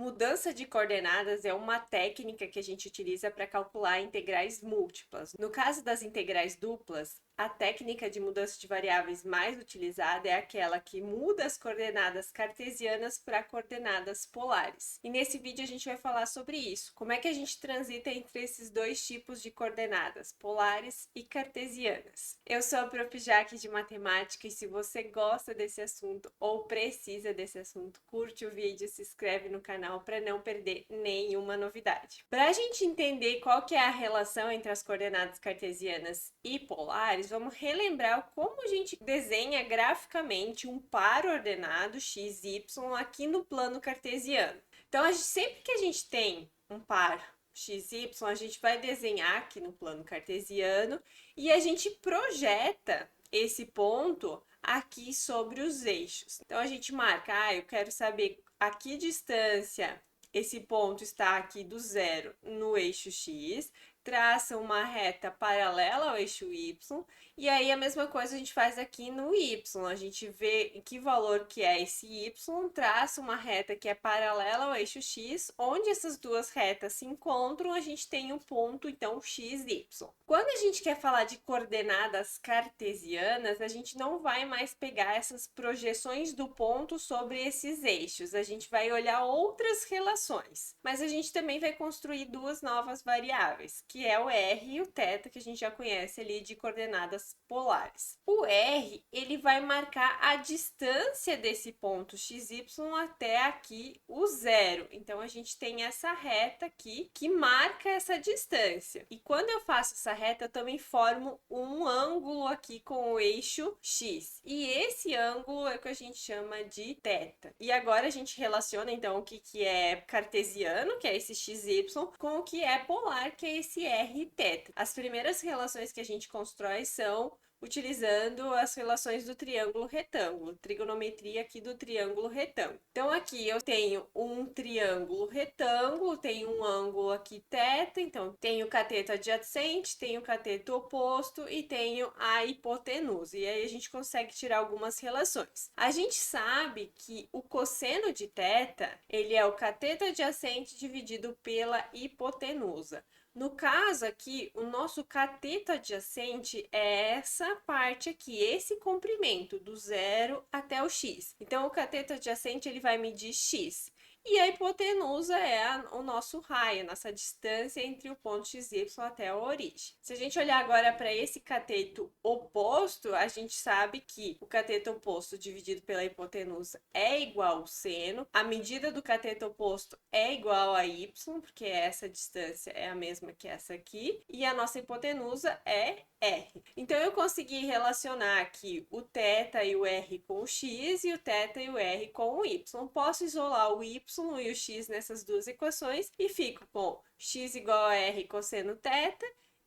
Mudança de coordenadas é uma técnica que a gente utiliza para calcular integrais múltiplas. No caso das integrais duplas, a técnica de mudança de variáveis mais utilizada é aquela que muda as coordenadas cartesianas para coordenadas polares. E nesse vídeo a gente vai falar sobre isso. Como é que a gente transita entre esses dois tipos de coordenadas, polares e cartesianas? Eu sou a Prof. Jaque de Matemática e se você gosta desse assunto ou precisa desse assunto, curte o vídeo, se inscreve no canal para não perder nenhuma novidade. Para a gente entender qual que é a relação entre as coordenadas cartesianas e polares, vamos relembrar como a gente desenha graficamente um par ordenado x, y aqui no plano cartesiano. Então, sempre que a gente tem um par x, y, a gente vai desenhar aqui no plano cartesiano e a gente projeta esse ponto aqui sobre os eixos. Então, a gente marca, eu quero saber a que distância esse ponto está aqui do zero no eixo x, traça uma reta paralela ao eixo y, e aí a mesma coisa a gente faz aqui no y, a gente vê em que valor que é esse y, traça uma reta que é paralela ao eixo x, onde essas duas retas se encontram, a gente tem um ponto, então, x, y. Quando a gente quer falar de coordenadas cartesianas, a gente não vai mais pegar essas projeções do ponto sobre esses eixos, a gente vai olhar outras relações, mas a gente também vai construir duas novas variáveis, que é o r e o θ, que a gente já conhece ali de coordenadas polares. O r, ele vai marcar a distância desse ponto xy até aqui o zero. Então, a gente tem essa reta aqui que marca essa distância. E quando eu faço essa reta, eu também formo um ângulo aqui com o eixo x. E esse ângulo é o que a gente chama de θ. E agora a gente relaciona, então, o que é cartesiano, que é esse xy, com o que é polar, que é esse r e θ. As primeiras relações que a gente constrói são utilizando as relações do triângulo retângulo, trigonometria aqui do triângulo retângulo. Então, aqui eu tenho um triângulo retângulo, tenho um ângulo aqui θ, então tenho o cateto adjacente, tenho o cateto oposto e tenho a hipotenusa. E aí a gente consegue tirar algumas relações. A gente sabe que o cosseno de θ, ele é o cateto adjacente dividido pela hipotenusa. No caso aqui, o nosso cateto adjacente é essa parte aqui, esse comprimento do zero até o x. Então, o cateto adjacente ele vai medir x. E a hipotenusa é o nosso raio, a nossa distância entre o ponto xy até a origem. Se a gente olhar agora para esse cateto oposto, a gente sabe que o cateto oposto dividido pela hipotenusa é igual ao seno. A medida do cateto oposto é igual a y, porque essa distância é a mesma que essa aqui. E a nossa hipotenusa é R. Então, eu consegui relacionar aqui o θ e o R com o x e o θ e o R com o y. Posso isolar o y e o x nessas duas equações e fico com x igual a R cosseno θ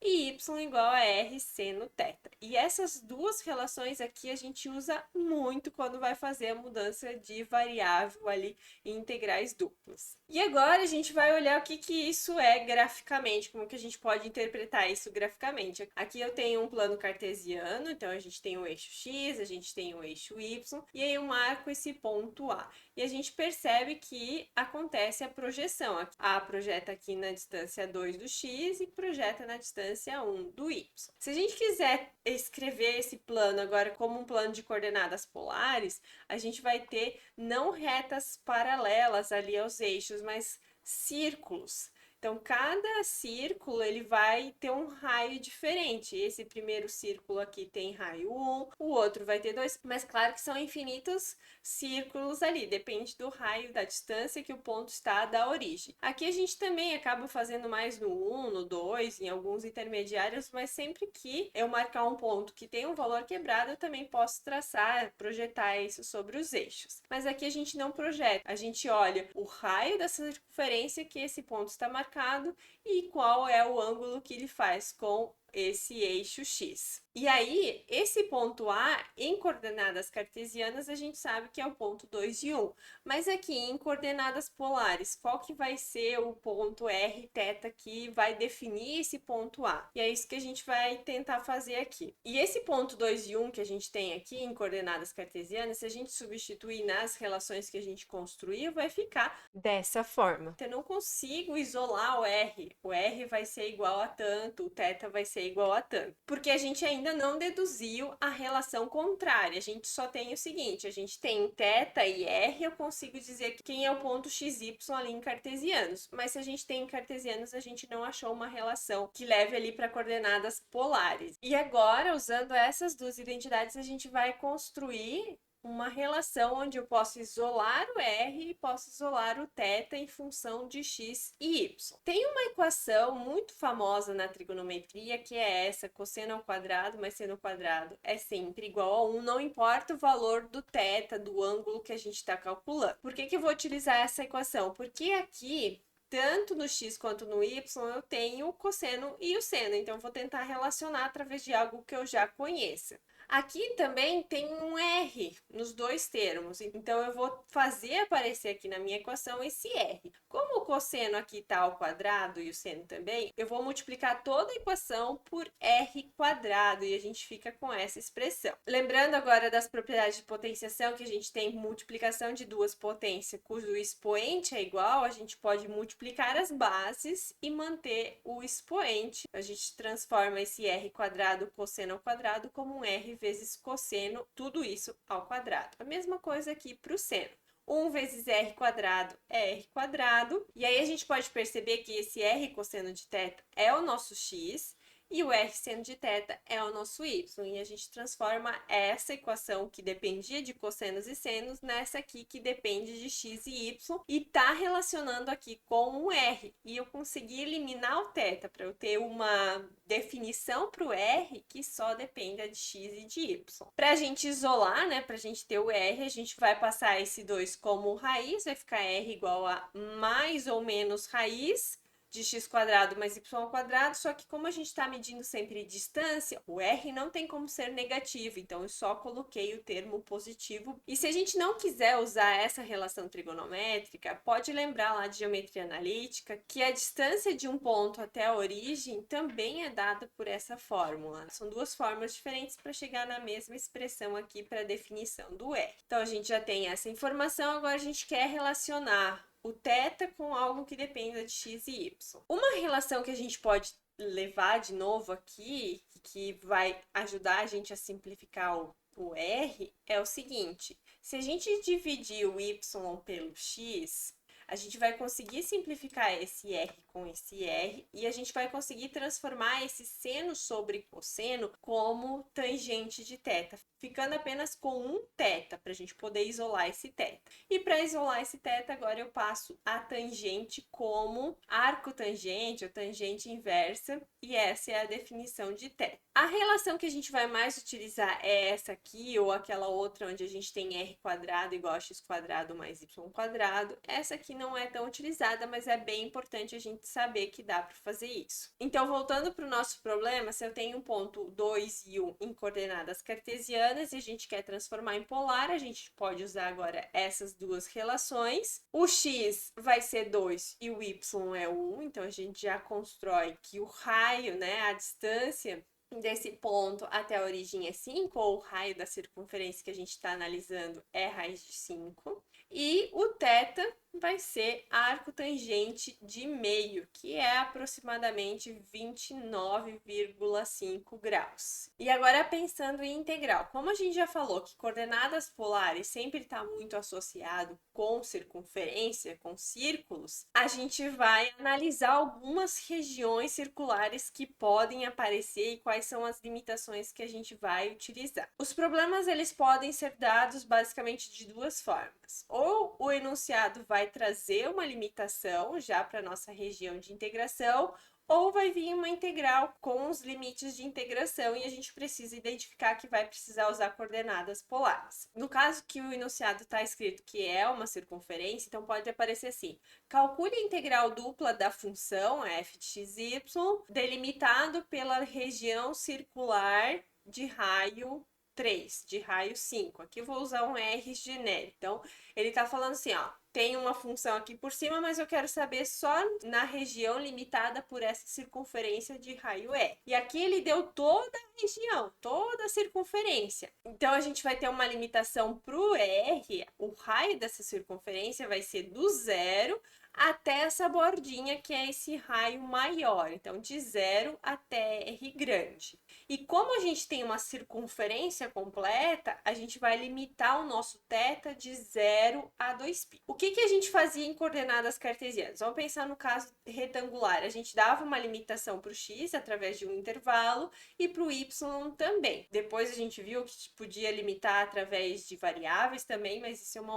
e y igual a R seno θ. E essas duas relações aqui a gente usa muito quando vai fazer a mudança de variável ali em integrais duplas. E agora a gente vai olhar o que isso é graficamente, como que a gente pode interpretar isso graficamente. Aqui eu tenho um plano cartesiano, então a gente tem o eixo x, a gente tem o eixo y, e aí eu marco esse ponto A. E a gente percebe que acontece a projeção. A projeta aqui na distância 2 do x e projeta na distância 1 do y. Se a gente quiser escrever esse plano agora como um plano de coordenadas polares, a gente vai ter não retas paralelas ali aos eixos, mas círculos. Então, cada círculo ele vai ter um raio diferente. Esse primeiro círculo aqui tem raio 1, o outro vai ter 2, mas claro que são infinitos círculos ali, depende do raio, da distância que o ponto está da origem. Aqui a gente também acaba fazendo mais no 1, no 2, em alguns intermediários, mas sempre que eu marcar um ponto que tem um valor quebrado, eu também posso traçar, projetar isso sobre os eixos. Mas aqui a gente não projeta, a gente olha o raio dessa circunferência que esse ponto está marcado e qual é o ângulo que ele faz com esse eixo X. E aí, esse ponto A, em coordenadas cartesianas, a gente sabe que é o ponto 2 e 1. Mas aqui, em coordenadas polares, qual que vai ser o ponto R, θ, que vai definir esse ponto A? E é isso que a gente vai tentar fazer aqui. E esse ponto 2 e 1 que a gente tem aqui em coordenadas cartesianas, se a gente substituir nas relações que a gente construiu, vai ficar dessa forma. Eu não consigo isolar o R. O R vai ser igual a tanto, o θ vai ser igual a tanto. Porque a gente ainda não deduziu a relação contrária. A gente só tem o seguinte, a gente tem θ e R, eu consigo dizer quem é o ponto XY ali em cartesianos. Mas se a gente tem em cartesianos, a gente não achou uma relação que leve ali para coordenadas polares. E agora, usando essas duas identidades, a gente vai construir uma relação onde eu posso isolar o R e posso isolar o θ em função de x e y. Tem uma equação muito famosa na trigonometria que é essa, cosseno ao quadrado mais seno ao quadrado é sempre igual a 1, não importa o valor do θ, do ângulo que a gente está calculando. Por que eu vou utilizar essa equação? Porque aqui tanto no x quanto no y, eu tenho o cosseno e o seno. Então, eu vou tentar relacionar através de algo que eu já conheça. Aqui também tem um R nos dois termos, então eu vou fazer aparecer aqui na minha equação esse R. Como o cosseno aqui está ao quadrado e o seno também, eu vou multiplicar toda a equação por R quadrado e a gente fica com essa expressão. Lembrando agora das propriedades de potenciação, que a gente tem multiplicação de duas potências cujo expoente é igual, a gente pode multiplicar as bases e manter o expoente. A gente transforma esse R quadrado, cosseno ao quadrado, como um R vezes cosseno, tudo isso ao quadrado. A mesma coisa aqui para o seno. 1 vezes R quadrado é R quadrado. E aí a gente pode perceber que esse R cosseno de θ é o nosso X e o R seno de θ é o nosso Y. E a gente transforma essa equação que dependia de cossenos e senos nessa aqui que depende de x e y e está relacionando aqui com o R. E eu consegui eliminar o θ para eu ter uma definição para o R que só dependa de x e de y. Para a gente isolar, né, para a gente ter o R, a gente vai passar esse 2 como raiz, vai ficar R igual a mais ou menos raiz de x quadrado mais y ao quadrado, só que como a gente está medindo sempre distância, o R não tem como ser negativo, então eu só coloquei o termo positivo. E se a gente não quiser usar essa relação trigonométrica, pode lembrar lá de geometria analítica que a distância de um ponto até a origem também é dada por essa fórmula. São duas formas diferentes para chegar na mesma expressão aqui para a definição do R. Então a gente já tem essa informação, agora a gente quer relacionar o θ com algo que dependa de x e y. Uma relação que a gente pode levar de novo aqui, que vai ajudar a gente a simplificar o R, é o seguinte: se a gente dividir o y pelo x, a gente vai conseguir simplificar esse R com esse R e a gente vai conseguir transformar esse seno sobre cosseno como tangente de θ, ficando apenas com um θ, para a gente poder isolar esse θ. E para isolar esse θ, agora eu passo a tangente como arco tangente ou tangente inversa, e essa é a definição de θ. A relação que a gente vai mais utilizar é essa aqui, ou aquela outra onde a gente tem R quadrado igual a x quadrado mais y quadrado. Essa aqui não é tão utilizada, mas é bem importante a gente saber que dá para fazer isso. Então, voltando para o nosso problema, se eu tenho um ponto 2 e 1 em coordenadas cartesianas e a gente quer transformar em polar, a gente pode usar agora essas duas relações. O x vai ser 2 e o y é 1, então a gente já constrói que o raio, né, a distância desse ponto até a origem é 5, ou o raio da circunferência que a gente está analisando é raiz de 5. E o θ vai ser arco tangente de meio, que é aproximadamente 29,5 graus. E agora pensando em integral, como a gente já falou que coordenadas polares sempre está muito associado com circunferência, com círculos, a gente vai analisar algumas regiões circulares que podem aparecer e quais são as limitações que a gente vai utilizar. Os problemas eles podem ser dados basicamente de duas formas. Ou o enunciado vai trazer uma limitação já para a nossa região de integração, ou vai vir uma integral com os limites de integração e a gente precisa identificar que vai precisar usar coordenadas polares. No caso que o enunciado está escrito que é uma circunferência, então pode aparecer assim: calcule a integral dupla da função f de x, y, delimitado pela região circular de raio 3, de raio 5. Aqui eu vou usar um R genérico. Então, ele está falando assim, ó, tem uma função aqui por cima, mas eu quero saber só na região limitada por essa circunferência de raio E. E aqui ele deu toda a região, toda a circunferência. Então, a gente vai ter uma limitação para o R, o raio dessa circunferência vai ser do zero até essa bordinha, que é esse raio maior. Então, de 0 até R grande. E como a gente tem uma circunferência completa, a gente vai limitar o nosso θ de 0 a 2π. O que a gente fazia em coordenadas cartesianas? Vamos pensar no caso retangular. A gente dava uma limitação para o x através de um intervalo e para o y também. Depois a gente viu que podia limitar através de variáveis também, mas isso é um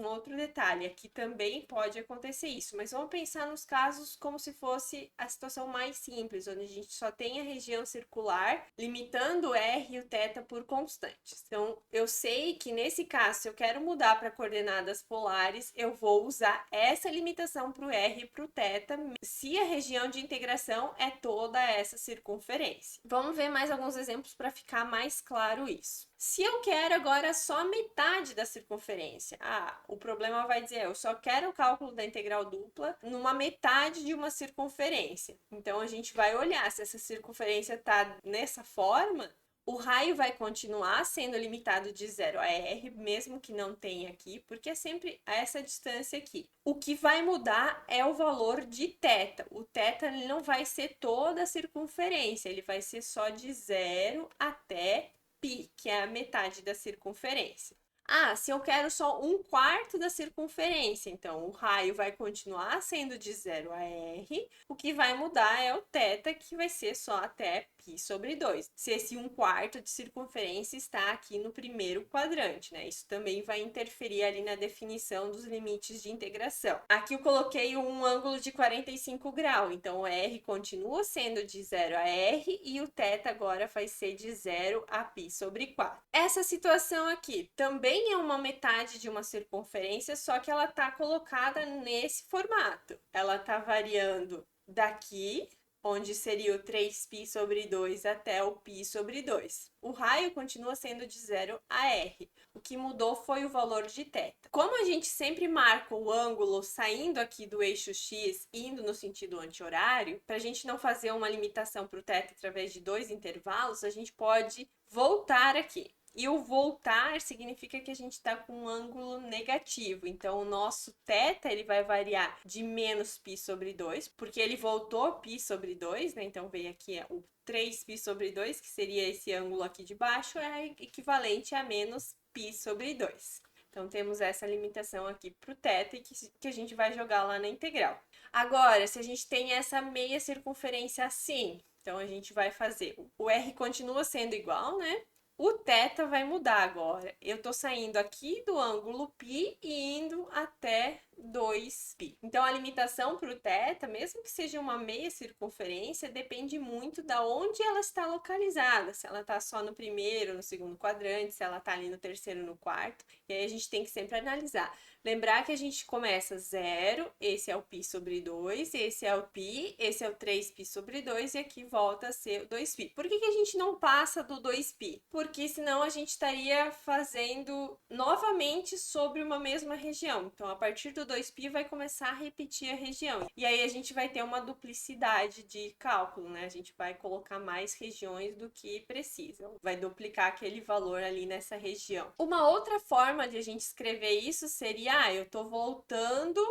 outro detalhe. Aqui também pode acontecer isso, mas vamos pensar nos casos como se fosse a situação mais simples, onde a gente só tem a região circular, limitando o R e o θ por constantes. Então, eu sei que nesse caso, se eu quero mudar para coordenadas polares, eu vou usar essa limitação para o R e para o θ, se a região de integração é toda essa circunferência. Vamos ver mais alguns exemplos para ficar mais claro isso. Se eu quero agora só metade da circunferência, o problema vai dizer, eu só quero o cálculo da integral dupla numa metade de uma circunferência. Então, a gente vai olhar se essa circunferência está nessa forma, o raio vai continuar sendo limitado de 0 a R, mesmo que não tenha aqui, porque é sempre essa distância aqui. O que vai mudar é o valor de θ. O θ ele não vai ser toda a circunferência, ele vai ser só de 0 até π, que é a metade da circunferência. Se eu quero só 1/4 da circunferência, então o raio vai continuar sendo de 0 a R, o que vai mudar é o θ, que vai ser só até π/2. Se esse 1/4 de circunferência está aqui no primeiro quadrante, né? Isso também vai interferir ali na definição dos limites de integração. Aqui eu coloquei um ângulo de 45 graus, então o R continua sendo de 0 a R e o θ agora vai ser de 0 a π/4. Essa situação aqui também é uma metade de uma circunferência, só que ela está colocada nesse formato. Ela está variando daqui, onde seria o 3π/2 até o π/2. O raio continua sendo de 0 a R. O que mudou foi o valor de θ. Como a gente sempre marca o ângulo saindo aqui do eixo X, indo no sentido anti-horário, para a gente não fazer uma limitação para o θ através de 2 intervalos, a gente pode voltar aqui. E o voltar significa que a gente está com um ângulo negativo. Então, o nosso θ ele vai variar de menos π/2, porque ele voltou π/2, né? Então, veio aqui o 3π/2, que seria esse ângulo aqui de baixo, é equivalente a menos π/2. Então, temos essa limitação aqui para o θ que a gente vai jogar lá na integral. Agora, se a gente tem essa meia circunferência assim, então a gente vai fazer... O R continua sendo igual, né? O θ vai mudar agora. Eu estou saindo aqui do ângulo π e indo até 2π. Então, a limitação para o θ, mesmo que seja uma meia circunferência, depende muito da onde ela está localizada. Se ela está só no primeiro, no segundo quadrante, se ela está ali no terceiro, no quarto. E aí a gente tem que sempre analisar. Lembrar que a gente começa 0, esse é o π/2, esse é o π, esse é o 3π/2 e aqui volta a ser o 2π. Por que a gente não passa do 2π? Porque senão a gente estaria fazendo novamente sobre uma mesma região. Então, a partir do 2π vai começar a repetir a região. E aí a gente vai ter uma duplicidade de cálculo, né? A gente vai colocar mais regiões do que precisa. Vai duplicar aquele valor ali nessa região. Uma outra forma de a gente escrever isso seria, eu estou voltando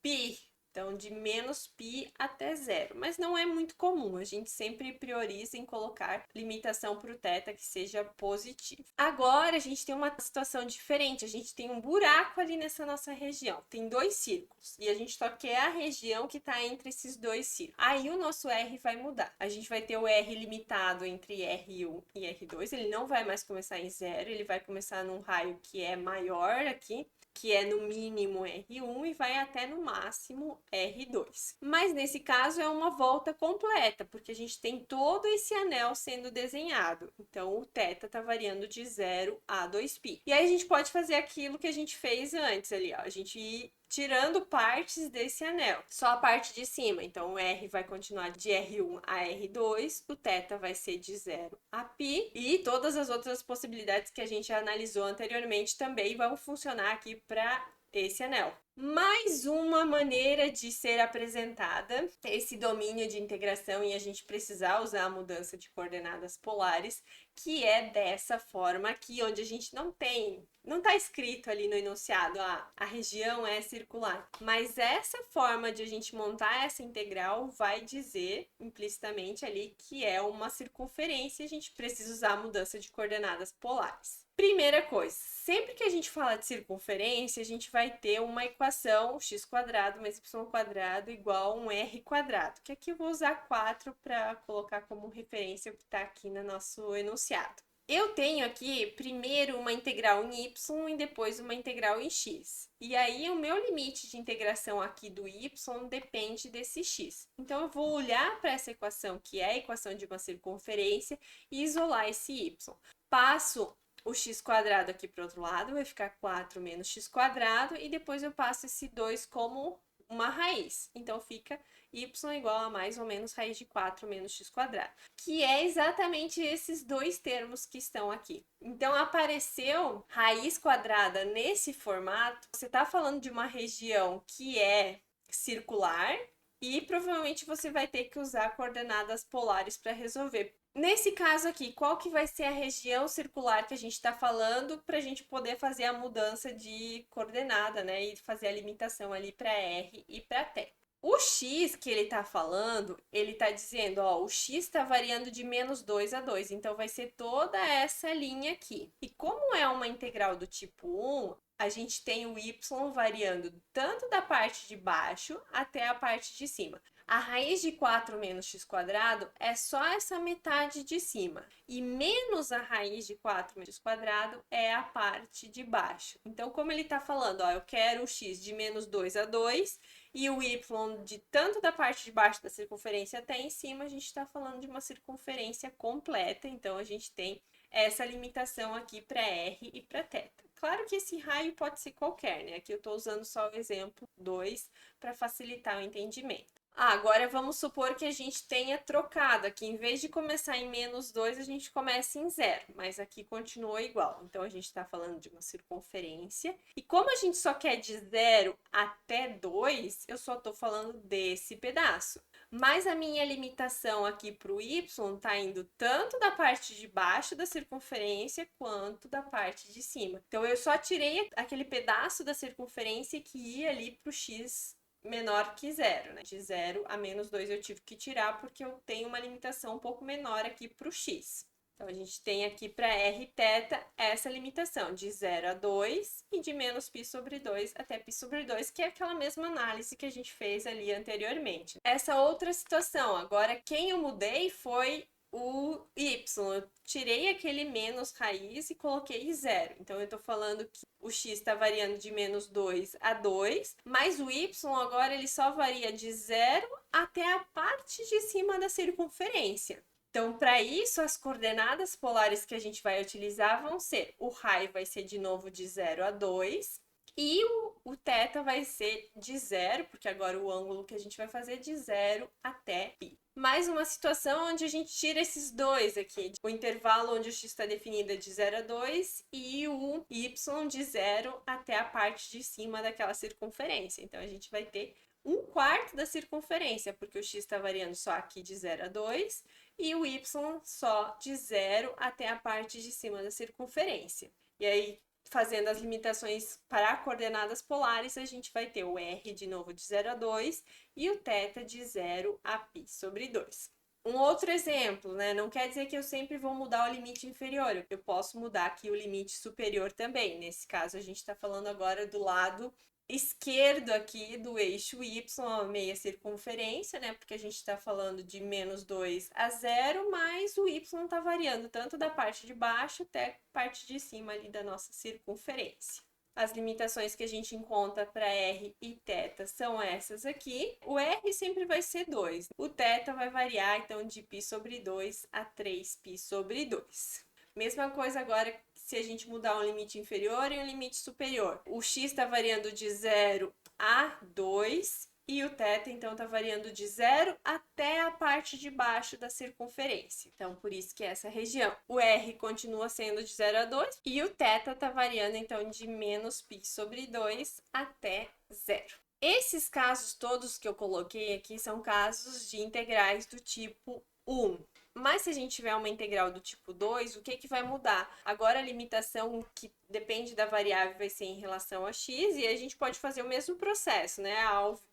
π. Então, de menos π até 0. Mas não é muito comum. A gente sempre prioriza em colocar limitação para o θ que seja positivo. Agora, a gente tem uma situação diferente. A gente tem um buraco ali nessa nossa região. Tem 2 círculos. E a gente só quer a região que está entre esses 2 círculos. Aí, o nosso R vai mudar. A gente vai ter o R limitado entre R1 e R2. Ele não vai mais começar em 0. Ele vai começar num raio que é maior aqui. que é no mínimo R1 e vai até no máximo R2. Mas nesse caso é uma volta completa, porque a gente tem todo esse anel sendo desenhado. Então o θ está variando de 0 a 2π. E aí a gente pode fazer aquilo que a gente fez antes ali, ó. A gente ir tirando partes desse anel, só a parte de cima. Então o R vai continuar de R1 a R2, o θ vai ser de 0 a π, e todas as outras possibilidades que a gente analisou anteriormente também vão funcionar aqui para esse anel. Mais uma maneira de ser apresentada esse domínio de integração e a gente precisar usar a mudança de coordenadas polares, que é dessa forma aqui, onde a gente não está escrito ali no enunciado, a região é circular. Mas essa forma de a gente montar essa integral vai dizer implicitamente ali que é uma circunferência e a gente precisa usar a mudança de coordenadas polares. Primeira coisa, sempre que a gente fala de circunferência, a gente vai ter uma equação x² mais y² igual a um r², que aqui eu vou usar 4 para colocar como referência o que está aqui no nosso enunciado. Eu tenho aqui primeiro uma integral em y e depois uma integral em x. E aí o meu limite de integração aqui do y depende desse x. Então eu vou olhar para essa equação, que é a equação de uma circunferência, e isolar esse y. Passo o x² aqui para o outro lado, vai ficar 4 menos x², e depois eu passo esse 2 como uma raiz. Então fica y igual a mais ou menos raiz de 4 menos x², que é exatamente esses dois termos que estão aqui. Então apareceu raiz quadrada nesse formato, você está falando de uma região que é circular, e provavelmente você vai ter que usar coordenadas polares para resolver. Nesse caso aqui, qual que vai ser a região circular que a gente está falando para a gente poder fazer a mudança de coordenada, né? E fazer a limitação ali para R e para θ. O x que ele está falando, ele está dizendo, ó, o x está variando de menos 2 a 2, então vai ser toda essa linha aqui. E como é uma integral do tipo 1, a gente tem o y variando tanto da parte de baixo até a parte de cima. A raiz de 4 menos x² é só essa metade de cima. E menos a raiz de 4 menos x² é a parte de baixo. Então, como ele está falando, ó, eu quero o x de menos 2 a 2 e o y de tanto da parte de baixo da circunferência até em cima, a gente está falando de uma circunferência completa. Então, a gente tem essa limitação aqui para R e para θ. Claro que esse raio pode ser qualquer, né? Aqui eu estou usando só o exemplo 2 para facilitar o entendimento. Agora vamos supor que a gente tenha trocado aqui, em vez de começar em menos 2, a gente começa em 0, mas aqui continua igual. Então a gente está falando de uma circunferência, e como a gente só quer de 0 até 2, eu só estou falando desse pedaço. Mas a minha limitação aqui para o y está indo tanto da parte de baixo da circunferência quanto da parte de cima. Então eu só tirei aquele pedaço da circunferência que ia ali para o x menor que 0, né? De 0 a menos 2 eu tive que tirar porque eu tenho uma limitação um pouco menor aqui para o x. Então, a gente tem aqui para r θ essa limitação de 0 a 2 e de menos π sobre 2 até π sobre 2, que é aquela mesma análise que a gente fez ali anteriormente. Essa outra situação, agora quem eu mudei foi o y, eu tirei aquele menos raiz e coloquei 0. Então, eu estou falando que o x está variando de menos 2 a 2, mas o y agora ele só varia de 0 até a parte de cima da circunferência. Então, para isso, as coordenadas polares que a gente vai utilizar vão ser, o raio vai ser de novo de 0 a 2, e o θ vai ser de 0, porque agora o ângulo que a gente vai fazer é de 0 até π. Mais uma situação onde a gente tira esses dois aqui, o intervalo onde o x está definido é de 0 a 2 e o y de 0 até a parte de cima daquela circunferência. Então, a gente vai ter 1/4 da circunferência, porque o x está variando só aqui de 0 a 2 e o y só de 0 até a parte de cima da circunferência. E aí, fazendo as limitações para coordenadas polares, a gente vai ter o r de novo de 0 a 2 e o θ de 0 a π sobre 2. Um outro exemplo, né? Não quer dizer que eu sempre vou mudar o limite inferior, eu posso mudar aqui o limite superior também. Nesse caso, a gente está falando agora do lado esquerdo aqui do eixo y, a meia circunferência, né? Porque a gente está falando de menos 2 a 0, mas o y está variando tanto da parte de baixo até a parte de cima ali da nossa circunferência. As limitações que a gente encontra para R e θ são essas aqui. O R sempre vai ser 2. O θ vai variar, então, de π sobre 2 a 3π sobre 2. Mesma coisa agora se a gente mudar um limite inferior e um limite superior. O x está variando de 0 a 2 e o θ, então, está variando de 0 até a parte de baixo da circunferência. Então, por isso que é essa região. O R continua sendo de 0 a 2 e o θ está variando, então, de menos π sobre 2 até 0. Esses casos todos que eu coloquei aqui são casos de integrais do tipo 1. Mas se a gente tiver uma integral do tipo 2, o que vai mudar? Agora a limitação que depende da variável vai ser em relação a x, e a gente pode fazer o mesmo processo, né?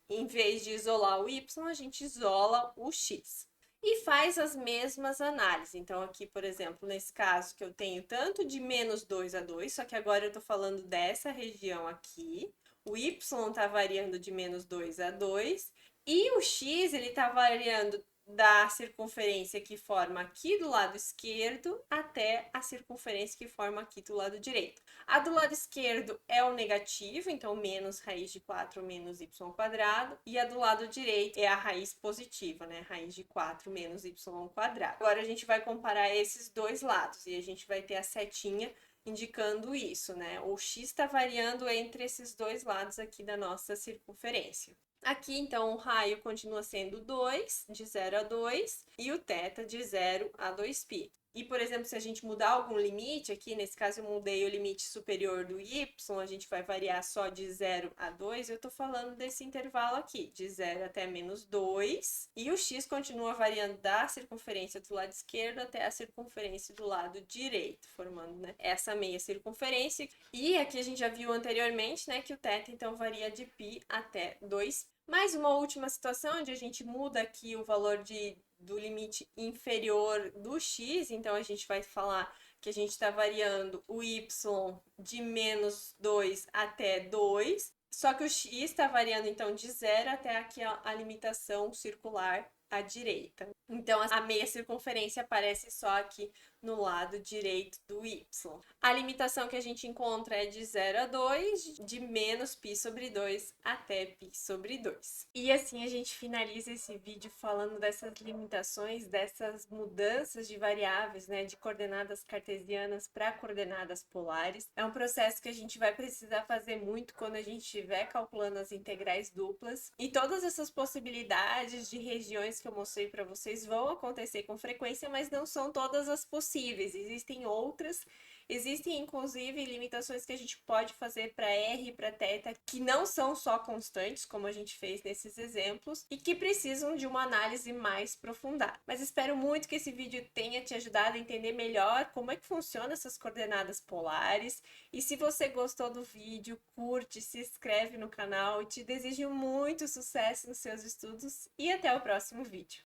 Em vez de isolar o y, a gente isola o x. E faz as mesmas análises. Então, aqui, por exemplo, nesse caso que eu tenho tanto de menos 2 a 2, só que agora eu estou falando dessa região aqui. O y está variando de menos 2 a 2, e o x ele está variando da circunferência que forma aqui do lado esquerdo até a circunferência que forma aqui do lado direito. A do lado esquerdo é o negativo, então menos raiz de 4 menos y quadrado, e a do lado direito é a raiz positiva, né? Raiz de 4 menos y quadrado. Agora a gente vai comparar esses dois lados e a gente vai ter a setinha indicando isso, né? O x está variando entre esses dois lados aqui da nossa circunferência. Aqui, então, o raio continua sendo 2, de 0 a 2, e o θ de 0 a 2π. E, por exemplo, se a gente mudar algum limite, aqui nesse caso eu mudei o limite superior do y, a gente vai variar só de 0 a 2, eu estou falando desse intervalo aqui, de 0 até menos 2, e o x continua variando da circunferência do lado esquerdo até a circunferência do lado direito, formando, né, essa meia circunferência. E aqui a gente já viu anteriormente, né, que o θ então varia de π até 2. Mais uma última situação onde a gente muda aqui o valor do limite inferior do x, então a gente vai falar que a gente está variando o y de menos 2 até 2, só que o x está variando então de 0 até aqui a limitação circular à direita. Então a meia circunferência aparece só aqui no lado direito do y. A limitação que a gente encontra é de 0 a 2, de menos π sobre 2 até π sobre 2. E assim a gente finaliza esse vídeo falando dessas limitações, dessas mudanças de variáveis, né, de coordenadas cartesianas para coordenadas polares. É um processo que a gente vai precisar fazer muito quando a gente estiver calculando as integrais duplas. E todas essas possibilidades de regiões que eu mostrei para vocês vão acontecer com frequência, mas não são todas as possíveis. Existem outras. Existem, inclusive, limitações que a gente pode fazer para R e para θ que não são só constantes, como a gente fez nesses exemplos, e que precisam de uma análise mais aprofundada. Mas espero muito que esse vídeo tenha te ajudado a entender melhor como é que funcionam essas coordenadas polares. E se você gostou do vídeo, curte, se inscreve no canal e te desejo muito sucesso nos seus estudos e até o próximo vídeo.